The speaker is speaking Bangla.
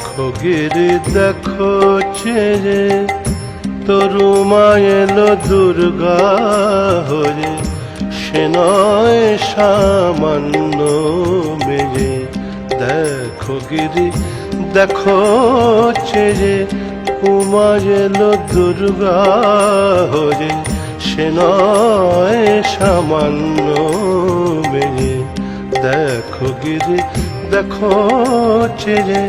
দেখো গিরি দেখো ছেড়ে তরুমা এলো দুর্গা হয়ে, সে নয় সামান্য মেয়ে। দেখো গিরি দেখো ছেড়ে উমা এলো দুর্গা হয়ে, সে নয় সামান্য মেয়ে। দেখো গিরি দেখো ছেড়ে।